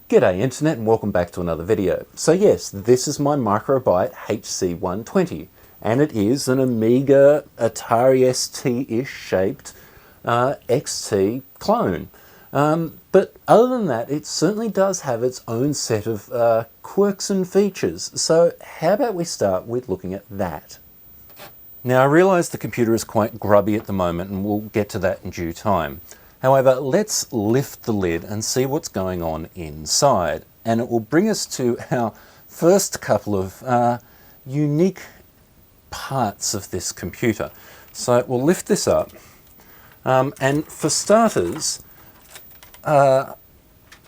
G'day Internet and welcome back to another video. So yes, this is my Microbyte HC120 and it is an Amiga Atari ST-ish shaped XT clone. But other than that, it certainly does have its own set of quirks and features. So how about we start with looking at that? Now I realise the computer is quite grubby at the moment and we'll get to that in due time. However, let's lift the lid and see what's going on inside. And it will bring us to our first couple of unique parts of this computer. So we'll lift this up. And for starters, ran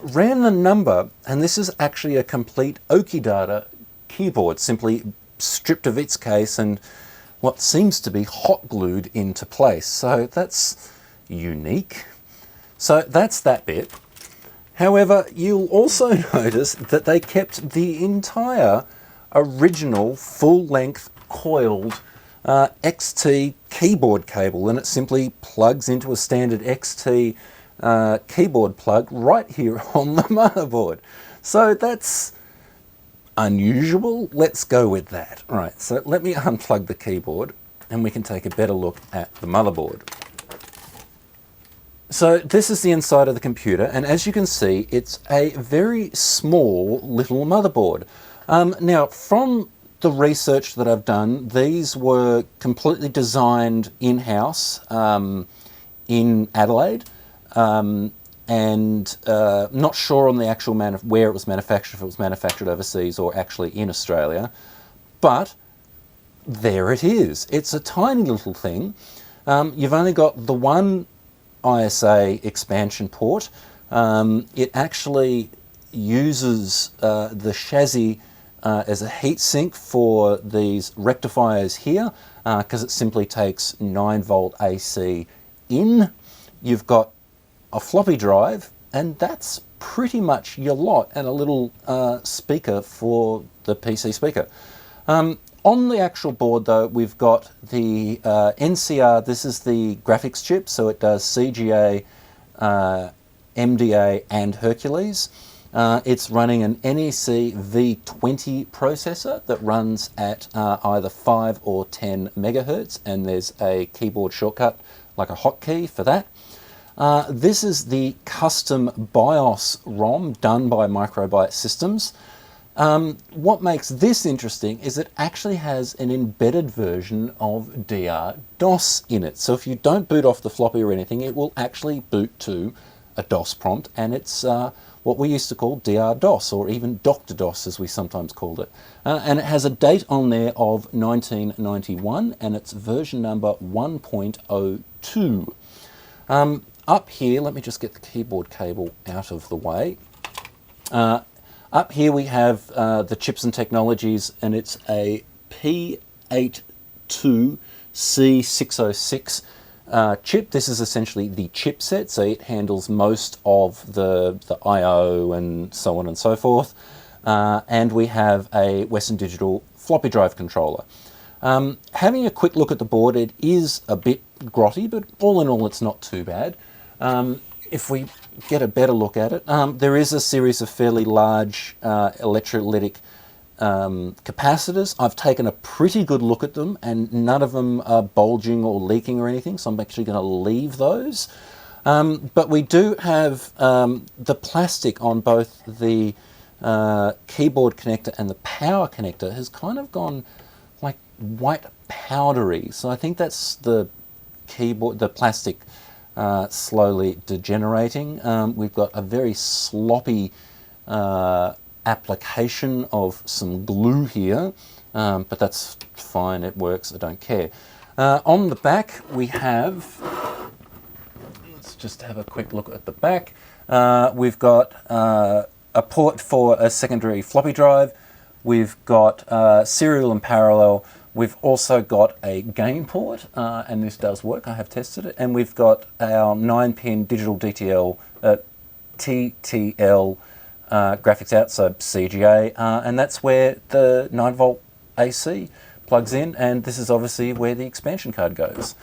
the number, and this is actually a complete Oddity keyboard, simply stripped of its case and what seems to be hot glued into place. So that's unique. So that's that bit. However, you'll also notice that they kept the entire original full-length coiled XT keyboard cable, and it simply plugs into a standard XT keyboard plug right here on the motherboard. So that's unusual. Let's go with that. All right, so let me unplug the keyboard and we can take a better look at the motherboard. So this is the inside of the computer, and as you can see, it's a very small little motherboard. Now, from the research that I've done, these were completely designed in-house in Adelaide, and not sure on the actual where it was manufactured, if it was manufactured overseas or actually in Australia, but there it is. It's a tiny little thing. You've only got the one ISA expansion port. It actually uses the chassis as a heatsink for these rectifiers here, because it simply takes 9-volt AC in. You've got a floppy drive, and that's pretty much your lot, and a little speaker for the PC speaker. On the actual board though, we've got the NCR, this is the graphics chip, so it does CGA, MDA and Hercules. It's running an NEC V20 processor that runs at either 5 or 10 megahertz, and there's a keyboard shortcut like a hotkey for that. This is the custom BIOS ROM done by Microbyte Systems. What makes this interesting is it actually has an embedded version of DR-DOS in it. So if you don't boot off the floppy or anything, it will actually boot to a DOS prompt, and it's what we used to call DR-DOS, or even Dr. DOS as we sometimes called it. And it has a date on there of 1991, and it's version number 1.02. Up here, let me just get the keyboard cable out of the way. Up here we have the chips and technologies, and it's a P82C606 chip. This is essentially the chipset, so it handles most of the I/O and so on and so forth. And we have a Western Digital floppy drive controller. Having a quick look at the board, it is a bit grotty, but all in all it's not too bad. If we get a better look at it, there is a series of fairly large electrolytic capacitors. I've taken a pretty good look at them, and none of them are bulging or leaking or anything, so I'm actually going to leave those. But we do have the plastic on both the keyboard connector and the power connector has kind of gone like white powdery. So I think that's the keyboard, the plastic slowly degenerating. We've got a very sloppy application of some glue here, but that's fine, it works, I don't care. On the back we have, let's just have a quick look at the back. We've got a port for a secondary floppy drive. We've got serial and parallel. We've also got a gain port, and this does work, I have tested it. And we've got our 9-pin digital DTL, TTL graphics out, so CGA, and that's where the 9-volt AC plugs in, and this is obviously where the expansion card goes.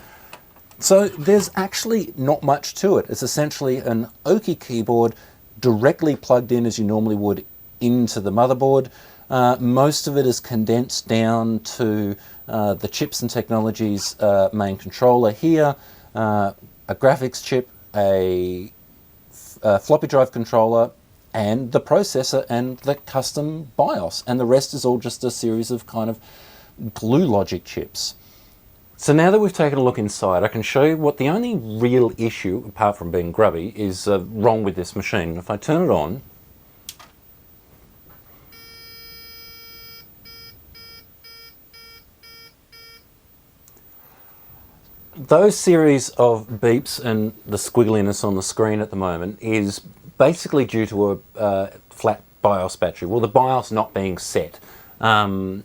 So there's actually not much to it. It's essentially an Oki keyboard directly plugged in as you normally would into the motherboard. Most of it is condensed down to the Chips and Technologies main controller here, a graphics chip, a floppy drive controller, and the processor and the custom BIOS. And the rest is all just a series of kind of glue logic chips. So now that we've taken a look inside, I can show you what the only real issue, apart from being grubby, is wrong with this machine. If I turn it on, those series of beeps and the squiggliness on the screen at the moment is basically due to a flat BIOS battery. Well, the BIOS not being set. And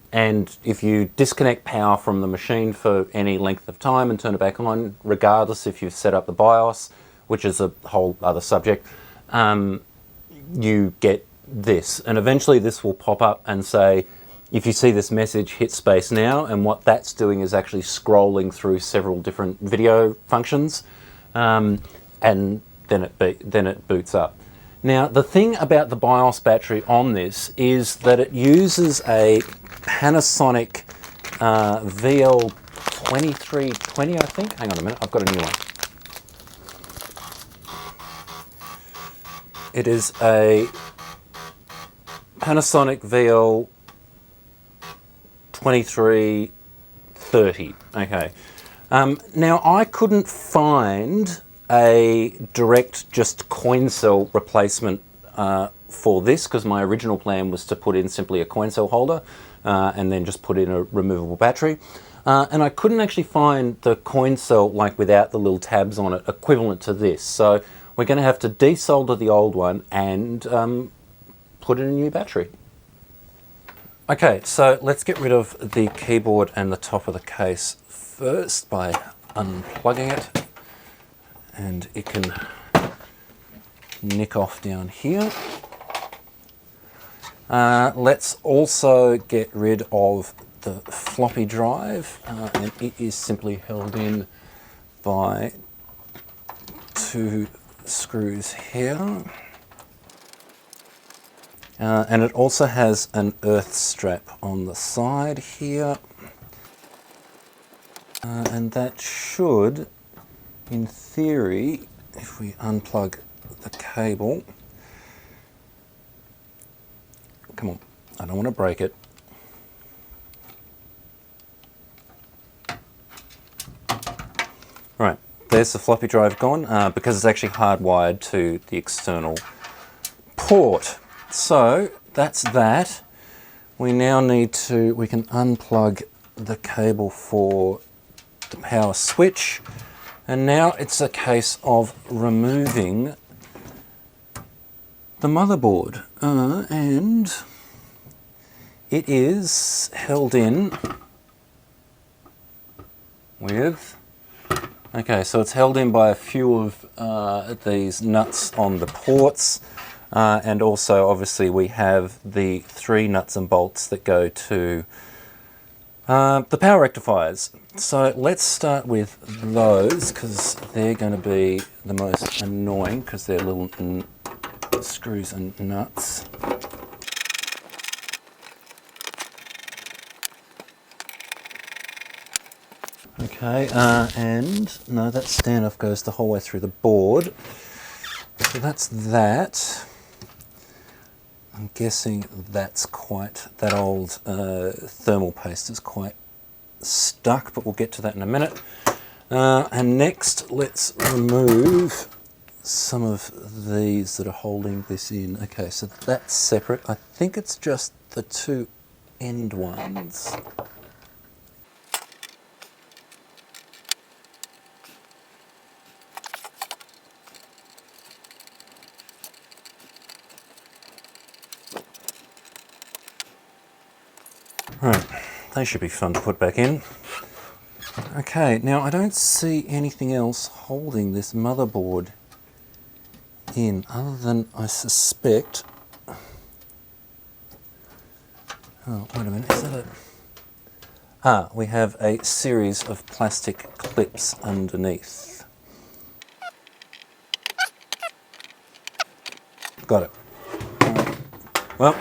if you disconnect power from the machine for any length of time and turn it back on, regardless if you've set up the BIOS, which is a whole other subject, you get this. And eventually this will pop up and say, if you see this message, hit space now, and what that's doing is actually scrolling through several different video functions, and then it boots up. Now, the thing about the BIOS battery on this is that it uses a Panasonic VL2320, I think. Hang on a minute, I've got a new one. It is a Panasonic VL2330. Okay. Now, I couldn't find a direct just coin cell replacement for this, because my original plan was to put in simply a coin cell holder and then just put in a removable battery. And I couldn't actually find the coin cell, like without the little tabs on it, equivalent to this. So we're going to have to desolder the old one and put in a new battery. Okay, so let's get rid of the keyboard and the top of the case first by unplugging it. And it can nick off down here. Let's also get rid of the floppy drive, and it is simply held in by two screws here. And it also has an earth strap on the side here. And that should, in theory, if we unplug the cable, come on, I don't want to break it. Right, there's the floppy drive gone, because it's actually hardwired to the external port. So that's that. We now need to, we can unplug the cable for the power switch. And now it's a case of removing the motherboard, and it is held in with, okay, so it's held in by a few of these nuts on the ports, and also obviously we have the 3 nuts and bolts that go to the power rectifiers. So let's start with those, because they're going to be the most annoying, because they're little screws and nuts. Okay, and no, that standoff goes the whole way through the board. So that's that. I'm guessing that's quite, that old thermal paste is quite stuck, but we'll get to that in a minute. And next, let's remove some of these that are holding this in. Okay, so that's separate. I think it's just the 2 end ones. Right, they should be fun to put back in. Okay, now I don't see anything else holding this motherboard in, other than, I suspect, oh, wait a minute, is that a, we have a series of plastic clips underneath. got it. Well,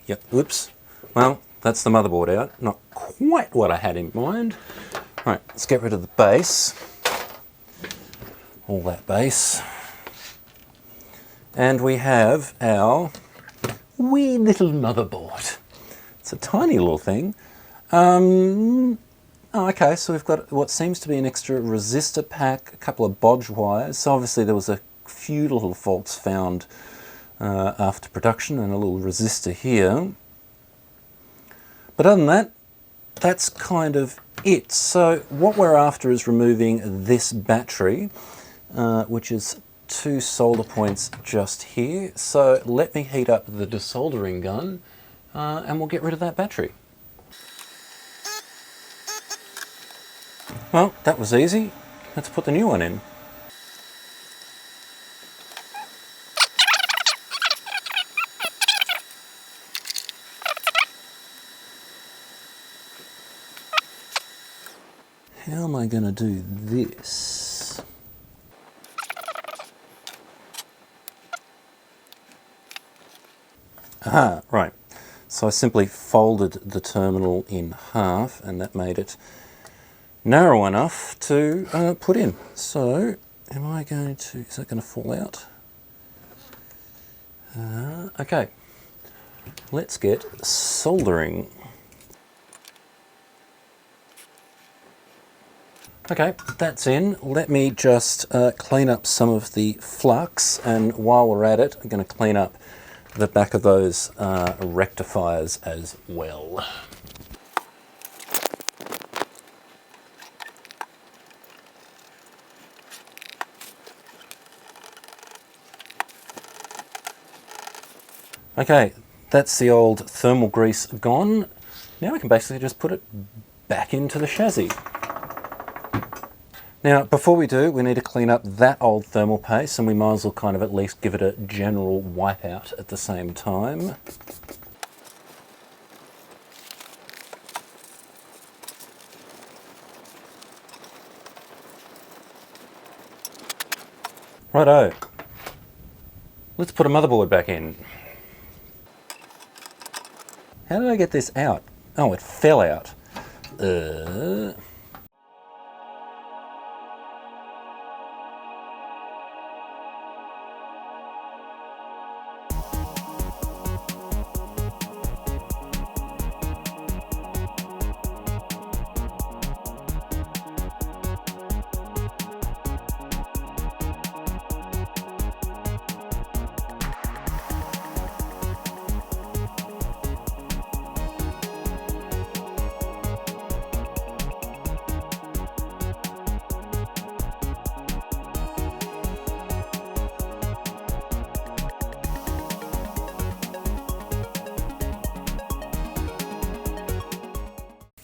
yep, whoops. Well, that's the motherboard out. Not quite what I had in mind. Right, let's get rid of the base. All that base. And we have our wee little motherboard. It's a tiny little thing. Oh, okay, so we've got what seems to be an extra resistor pack, a couple of bodge wires. So obviously there was a few little faults found after production, and a little resistor here. But other than that, that's kind of it. So what we're after is removing this battery, which is 2 solder points just here. So let me heat up the desoldering gun and we'll get rid of that battery. Well, that was easy. Let's put the new one in. How am I going to do this? Aha, right. So I simply folded the terminal in half, and that made it narrow enough to put in. So, am I going to, is that going to fall out? Okay, let's get soldering. Okay, that's in. Let me just clean up some of the flux, and while we're at it, I'm going to clean up the back of those rectifiers as well. Okay, that's the old thermal grease gone. Now we can basically just put it back into the chassis. Now, before we do, we need to clean up that old thermal paste, and we might as well kind of at least give it a general wipe out at the same time. Righto. Let's put a motherboard back in. How did I get this out? Oh, it fell out.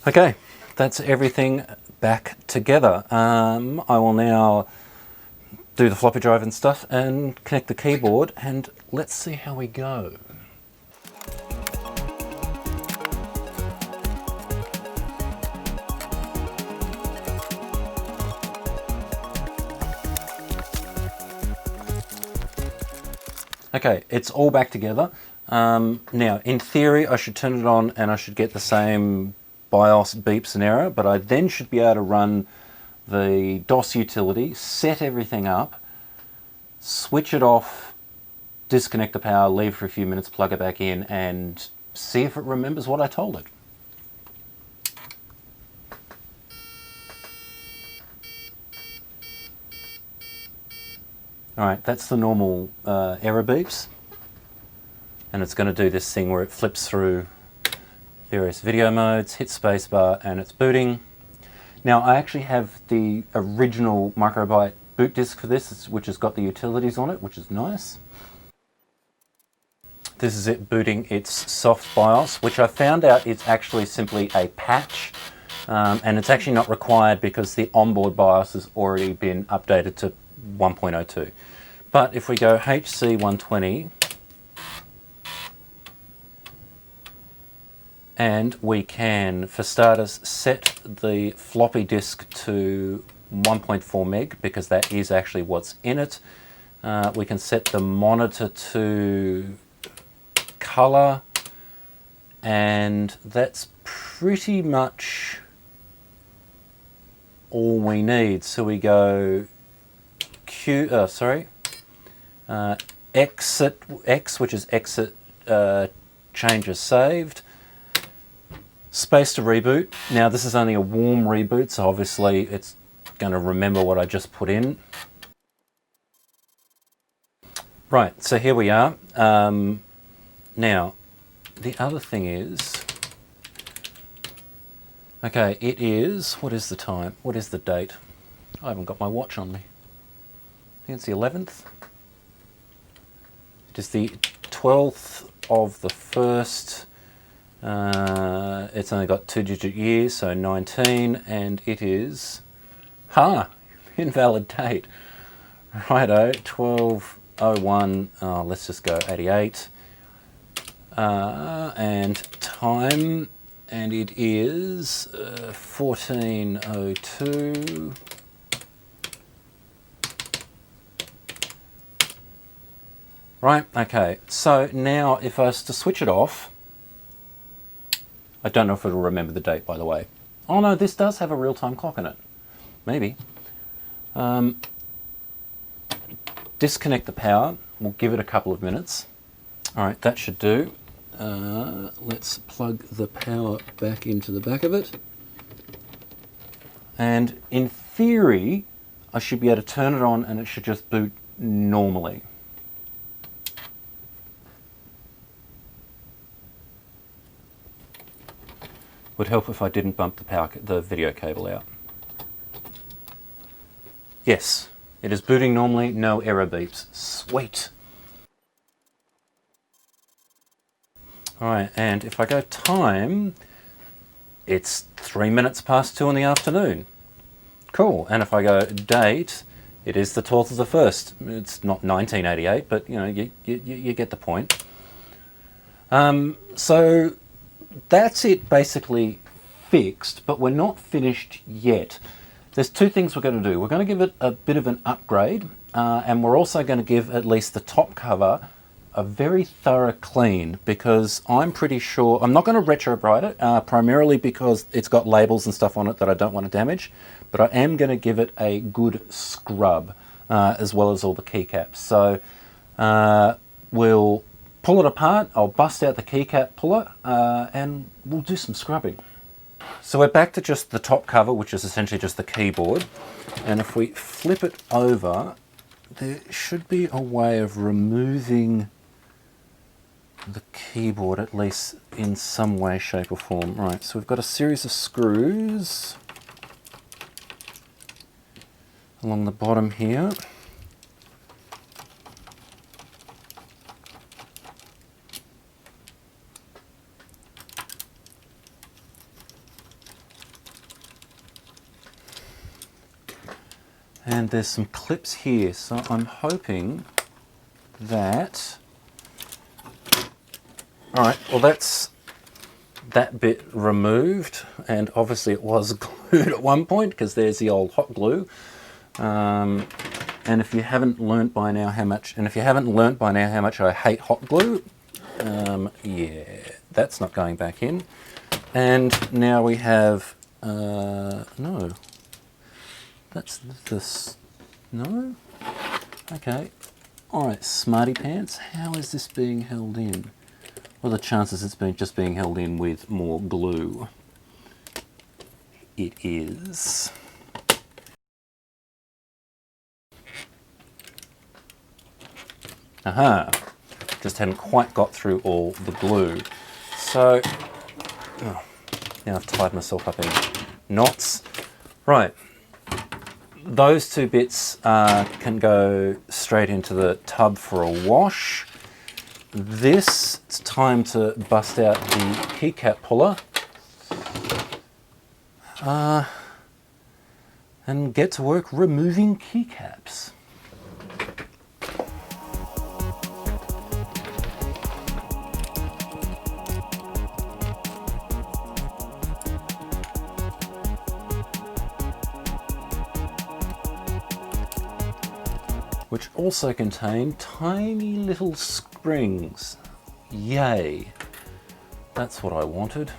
Okay, that's everything back together. I will now do the floppy drive and stuff and connect the keyboard, and let's see how we go. Okay, it's all back together. Now, in theory, I should turn it on and I should get the same BIOS beeps and error, but I then should be able to run the DOS utility, set everything up, switch it off, disconnect the power, leave for a few minutes, plug it back in, and see if it remembers what I told it. Alright, that's the normal error beeps, and it's going to do this thing where it flips through various video modes, hits spacebar, and it's booting. Now, I actually have the original Microbyte boot disk for this, which has got the utilities on it, which is nice. This is it booting its soft BIOS, which I found out is actually simply a patch, and it's actually not required because the onboard BIOS has already been updated to 1.02. But if we go HC120, and we can, for starters, set the floppy disk to 1.4 meg, because that is actually what's in it. We can set the monitor to color, and that's pretty much all we need. So we go exit X, which is exit changes saved, space to reboot. Now this is only a warm reboot, so obviously it's going to remember what I just put in. Right, so here we are. Now, the other thing is, okay, it is, what is the time? What is the date? I haven't got my watch on me. I think it's the 11th. It is the 12th of the 1st. It's only got 2-digit years, so 19, and it is, invalid date. Righto, 12:01, let's just go 88. And time, and it is 14:02. Right, okay, so now if I was to switch it off, I don't know if it'll remember the date, by the way. Oh no, this does have a real-time clock in it. Maybe. Disconnect the power. We'll give it a couple of minutes. All right, that should do. Let's plug the power back into the back of it. And in theory, I should be able to turn it on and it should just boot normally. Would help if I didn't bump the video cable out. Yes, it is booting normally, no error beeps. Sweet. All right, and if I go time, it's 3 minutes past 2 in the afternoon. Cool, and if I go date, it is the 12th of the 1st. It's not 1988, but you know, you get the point. So that's it basically fixed, but we're not finished yet. There's two things we're going to do. We're going to give it a bit of an upgrade, and we're also going to give at least the top cover a very thorough clean, because I'm pretty sure, I'm not going to retrobright it, primarily because it's got labels and stuff on it that I don't want to damage, but I am going to give it a good scrub, as well as all the keycaps. So we'll pull it apart, I'll bust out the keycap puller, and we'll do some scrubbing. So we're back to just the top cover, which is essentially just the keyboard, and if we flip it over, there should be a way of removing the keyboard, at least in some way, shape or form. Right, so we've got a series of screws along the bottom here. And there's some clips here, so I'm hoping that... Alright, well that's that bit removed, and obviously it was glued at one point, because there's the old hot glue. And if you haven't learnt by now how much, I hate hot glue, yeah, that's not going back in. And now we have, no. That's this, no? Okay. Alright, smarty pants, how is this being held in? What are the chances it's just being held in with more glue? It is. Aha! Just hadn't quite got through all the glue. So, oh, now I've tied myself up in knots. Right. Those two bits can go straight into the tub for a wash. This, it's time to bust out the keycap puller and get to work removing keycaps. which also contain tiny little springs. Yay! That's what I wanted.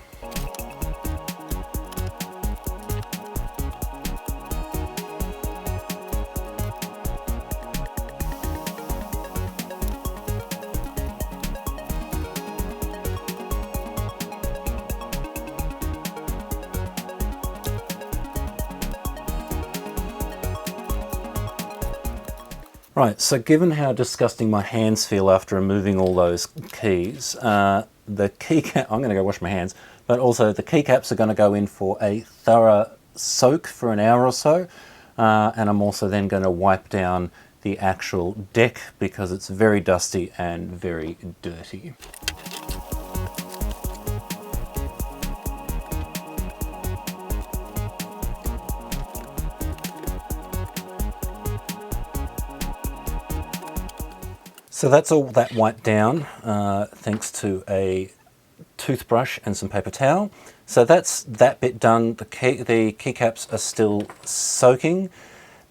Right, so given how disgusting my hands feel after removing all those keys, the keycap, I'm going to go wash my hands, but also the keycaps are going to go in for a thorough soak for an hour or so, and I'm also then going to wipe down the actual deck because it's very dusty and very dirty. So that's all that wiped down thanks to a toothbrush and some paper towel. So that's that bit done. The keycaps are still soaking.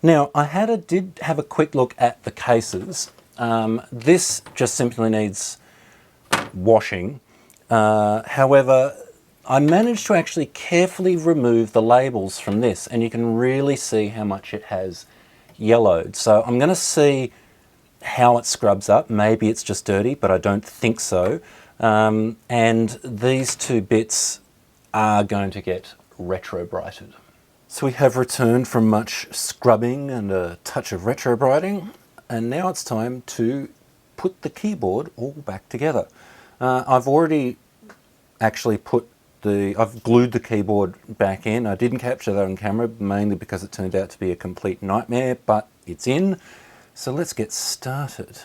Now I did have a quick look at the cases. This just simply needs washing. However, I managed to actually carefully remove the labels from this, and you can really see how much it has yellowed. So I'm going to see how it scrubs up. Maybe it's just dirty, but I don't think so. And these two bits are going to get retrobrighted. So we have returned from much scrubbing and a touch of retrobrighting, and now it's time to put the keyboard all back together. I've already actually I've glued the keyboard back in. I didn't capture that on camera, mainly because it turned out to be a complete nightmare, but it's in. So let's get started.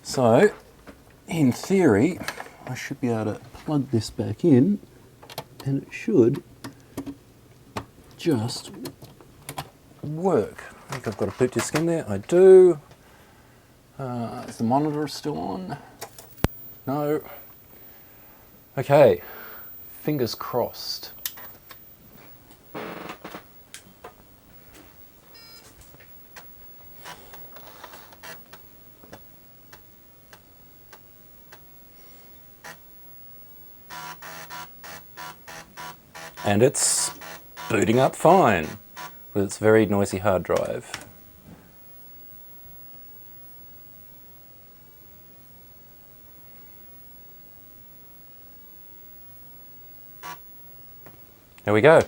So, in theory, I should be able to plug this back in and it should just work. I think I've got a boot disc in there. I do. Is the monitor still on? No. Okay, fingers crossed. And it's booting up fine with its very noisy hard drive. There we go.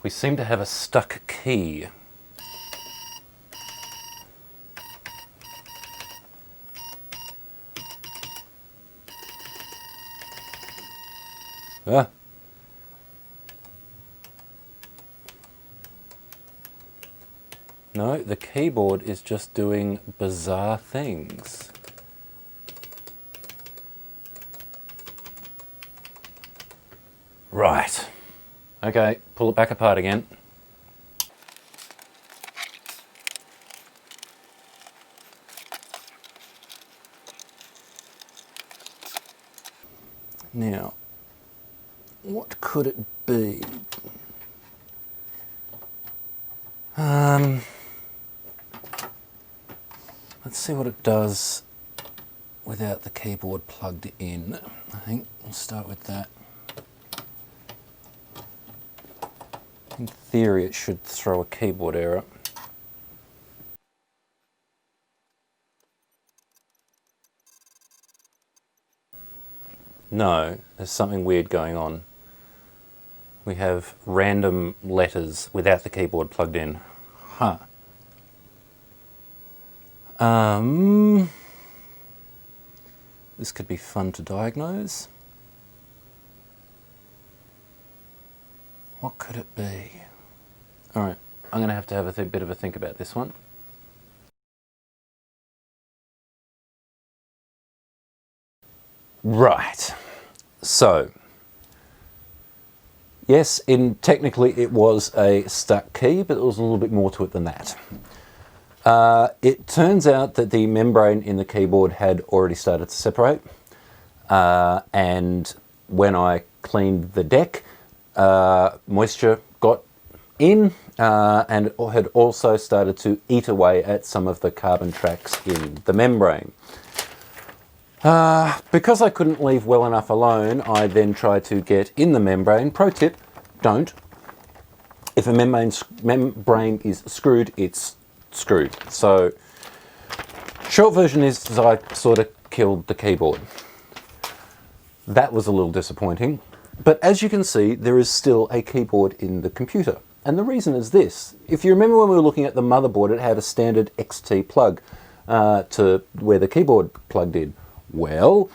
We seem to have a stuck key. Ah. No, the keyboard is just doing bizarre things. Right. Okay, pull it back apart again. Now, what could it be? Let's see what it does without the keyboard plugged in. I think we'll start with that. In theory, it should throw a keyboard error. No, there's something weird going on. We have random letters without the keyboard plugged in. Huh. This could be fun to diagnose. What could it be? All right, I'm going to have a bit of a think about this one. Right, so yes, technically it was a stuck key, but there was a little bit more to it than that. It turns out that the membrane in the keyboard had already started to separate, and when I cleaned the deck, moisture got in and it had also started to eat away at some of the carbon tracks in the membrane. Because I couldn't leave well enough alone, I then tried to get in the membrane. Pro tip, don't. If a membrane is screwed, it's screwed. So, short version is I sort of killed the keyboard. That was a little disappointing. But as you can see, there is still a keyboard in the computer. And the reason is this. If you remember when we were looking at the motherboard, it had a standard XT plug to where the keyboard plugged in. Well,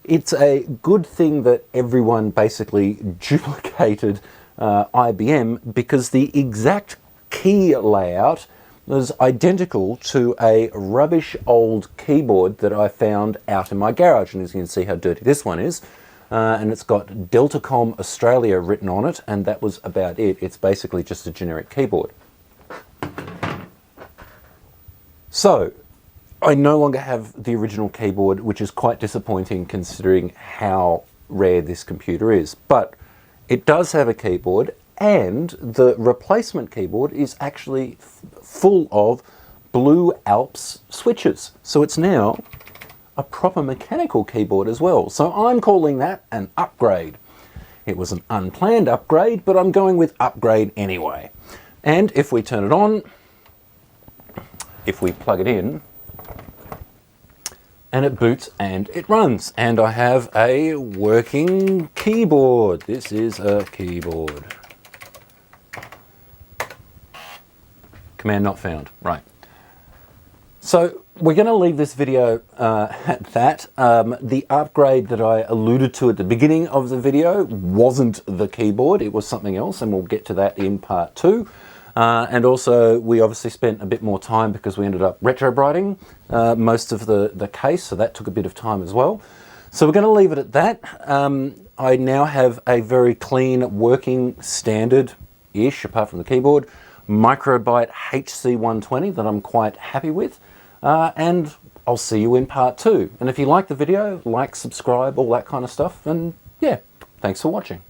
it's a good thing that everyone basically duplicated IBM, because the exact key layout was identical to a rubbish old keyboard that I found out in my garage. And as you can see how dirty this one is. And it's got Deltacom Australia written on it, and that was about it. It's basically just a generic keyboard. So, I no longer have the original keyboard, which is quite disappointing considering how rare this computer is. But it does have a keyboard, and the replacement keyboard is actually full of Blue Alps switches. So it's now a proper mechanical keyboard as well. So I'm calling that an upgrade. It was an unplanned upgrade, but I'm going with upgrade anyway. And if we turn it on, if we plug it in, and it boots and it runs, and I have a working keyboard. This is a keyboard. Command not found, right. So we're going to leave this video at that. The upgrade that I alluded to at the beginning of the video wasn't the keyboard, it was something else, and we'll get to that in part 2. And also we obviously spent a bit more time because we ended up retrobrighting most of the case, so that took a bit of time as well. So we're going to leave it at that. I now have a very clean working standard-ish, apart from the keyboard, Microbyte HC120 that I'm quite happy with. And I'll see you in part 2. And if you like the video, like, subscribe, all that kind of stuff. And yeah, thanks for watching.